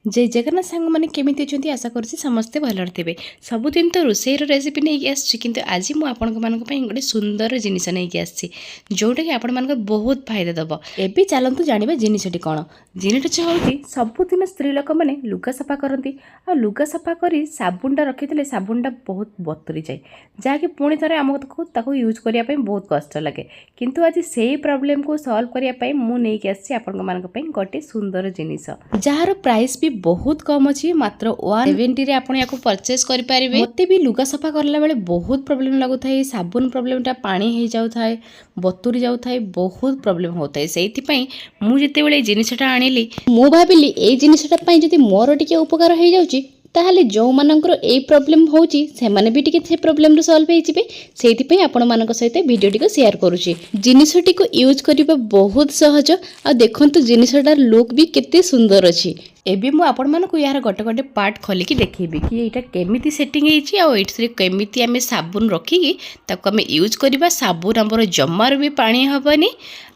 जय जगन्नाथ सांग मैंने केमी अच्छा आशा करुँच समस्ते भलर थे सबुदिन तो रोसईर रेसिपी नहीं आसी कि आज मुझे गोटे सुंदर जिनिस नहीं आसी जोटा कि आपण मान बहुत फायदा दब एबी चलतु जाना जिनटी कौन जिनट हूँ सबुदिन स्त्री लोक मैंने लुगा सफा करती आ लुगा सफा कर साबुनटा रखी साबुनटा बहुत बतुरी जाए जहाँकि पुणी थे आमको यूज करने बहुत कष्ट लगे किंतु आज से प्रॉब्लम को सॉल्व करने मुझे आसी आपण गोटे सुंदर जिनिस जार प्राइस भी बहुत कम अच्छी मात्र 170 आपण या परचेस करें मत भी लुगा सफा करला बेले बहुत प्रॉब्लम लगुता है साबुन प्रॉब्लमटा पानी हो जाए बतुरी जाए बहुत प्रॉब्लम होता है से मुझे जिनटा आनिली मु भाविली ए जिनटा जदि मोर टिके उपकार हो जाउची ताहले जो मानकर ए प्रॉब्लम होची से माने भी टिके से प्रॉब्लम रो सॉल्व हो जिवे सेति पई आपण मानक सहित वीडियो टिको शेयर करूची जिनिसटी को यूज करिबा बहुत सहज आ देखंतु जिनिसटार लुक भी केते सुंदर अछि एबे मु आपण मानक यार गोटे गोटे पार्ट खोलिकी देखेबी कि एटा केमिति सेटिंग हेछि आ एटसे केमिति आमे साबुन रखिकी ताको आमे यूज करबा साबुन हमर जम्मार भी पानी हबनी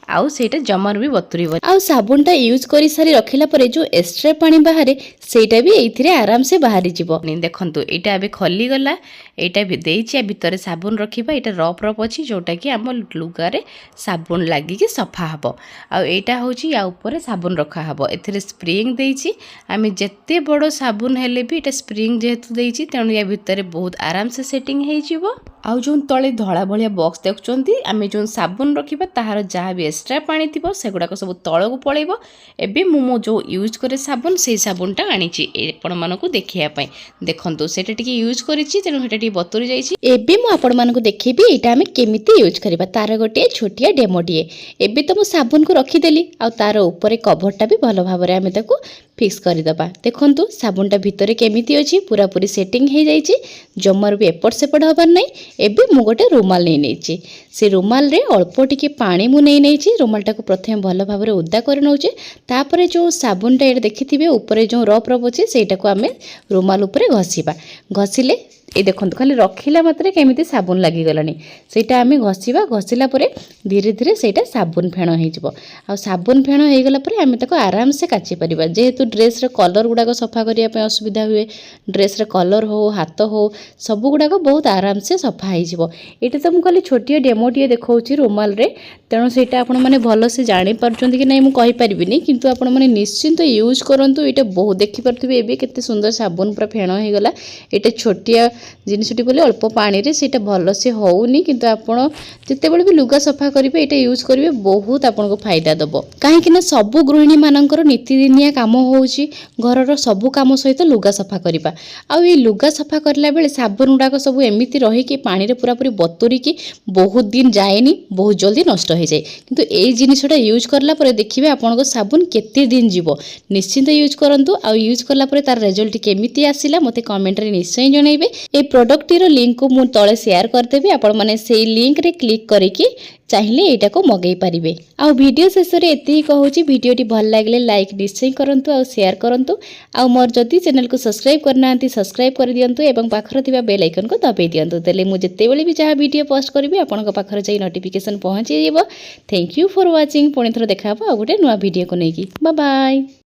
आउ सेटा जमार भी बतुरीब आउ साबुनटा यूज कर सारी रखिला परे जो एक्स्ट्रा पानी बाहर सेटा भी एथिरे आराम से बाहरी जीवो देखंतु एटा अबे खली गला एटा भी देइछि भितर साबुन रखिबा एटा रफ रफ अछि जोटा कि हम लुगारे साबुन लागि कि सफा हबो आ एटा होछि या ऊपर साबुन रखा हबो एथिरे स्प्रिंग देइछि आमे जत्ते बड़ो साबुन हेले भी एटा स्प्रिंग जेहेतु देइछि तेणु या भितर बहुत आराम से सेटिंग हेइ जीवो आउ जो तले धड़ा भलिया बॉक्स देखुचंती आमे जो साबुन रखिबा ताहार जहाँ भी एक्स्ट्रा पानी थिबो सेगुडाक सब तळकु पळेबो एबे मो जो यूज करे साबुन से साबुनटा आनिछि आपण मानको देखिया पई देखंतु सेटा टिके यूज करिछि तेनु हेटा टिके बतुरी जाइछि एबे मो आपण मानको देखिबी एटा आमे केमिति यूज करबा तार गोटे छोटिया डेमोटिए एबे तो मो साबुन को रखी देली आ तार ऊपर कभरटा भी भलो भाबरे आमे ताको फिक्स करदेबा देखंतु साबुनटा भितरे केमिति अछि पूरा पूरी सेटिंग हे जाइछि जमर भी एपट सेपट हबार नै एबे मु गोटे रुमाल नै नैछि से रुमाल रे अल्प टिके पानी मु नै नैछि रुमालटा को प्रथम भलो भाबरे उद्दा कर नौछि तापरे जो साबुनटा एटा देखिथिबे ऊपर जो रफ रफ अछि सेटा को आमे रुमाल ऊपर घसीबा घसीले ए देखंतु खाली रखिला मात्रे केमिति साबुन लागि गलानी सेटा आमे घसीबा घसीला परे धीरे धीरे सेटा साबुन फेण हे जिवो आ साबुन फेण हे गला परे आमे ताको आराम से काची परिबा जेहेतु ड्रेस रे कलर गुडा सफा करिया पे असुविधा हुए ड्रेस रे कलर हो हाथ हो सब गुडा बहुत आराम से सफा हे जिवो एटा तो मु खाली छोटिया डेमोटिए देखौची रुमाल रे तेणु सेटा आपण माने भलो से जानि परचोंती कि नै मु कहि परिबिनी किंतु आपण माने निश्चिंत यूज करंतु एटा बहुत देखि परथिबे एबे केते सुंदर साबुन पूरा फेण हे गला एटा छोटिया जिनिसटी बोले अल्प पानी रे सेटा भलो से होउनी किंतु आपण जते बेले भी लुगा सफा करिवे एटा यूज करिवे बहुत आपनको फायदा दबो काहे कि ना सब गृहिणी मानकर नीतिदिनिया काम होउची घरर सब काम सहित लुगा सफा करिबा आ ए लुगा सफा करला बेले साबुन गुडा सब एमिति रही कि पानी रे पूरा पूरी बतुरी कि बहुत दिन जाएनी बहुत जल्दी नष्ट हो जाए किंतु ए जिनिसटा यूज करला परे देखिबे आपनको साबुन केते दिन जीवो निश्चिंत यूज करंतु आ यूज करला परे तार रिजल्ट केमिति आसिला मते कमेंट रे निश्चय जणाइबे ए प्रोडक्ट रो लिंक को मु तळे शेयर करदेबी आपण माने सेही लिंक रे क्लिक करिकि चाहिए एटा को मगै पारिबे आ वीडियो शेष रे एति कहूची वीडियोटी भल लागले लाइक निश्चय करंतु आ शेयर करंतु आ मोर जति चैनल को सब्सक्राइब करनांती सब्सक्राइब कर दियंतु एवं पाखर थिबा बेल आइकन को दबाई दियंतु तेले मु जते बेले भी जहा वीडियो पोस्ट करबी आपण को पाखर जाई नोटिफिकेशन पहुंची जेबो थैंक यू फॉर वाचिंग पुणी थरो देखाबो आ गोटे नुवा वीडियो को नेकी बाय बाय।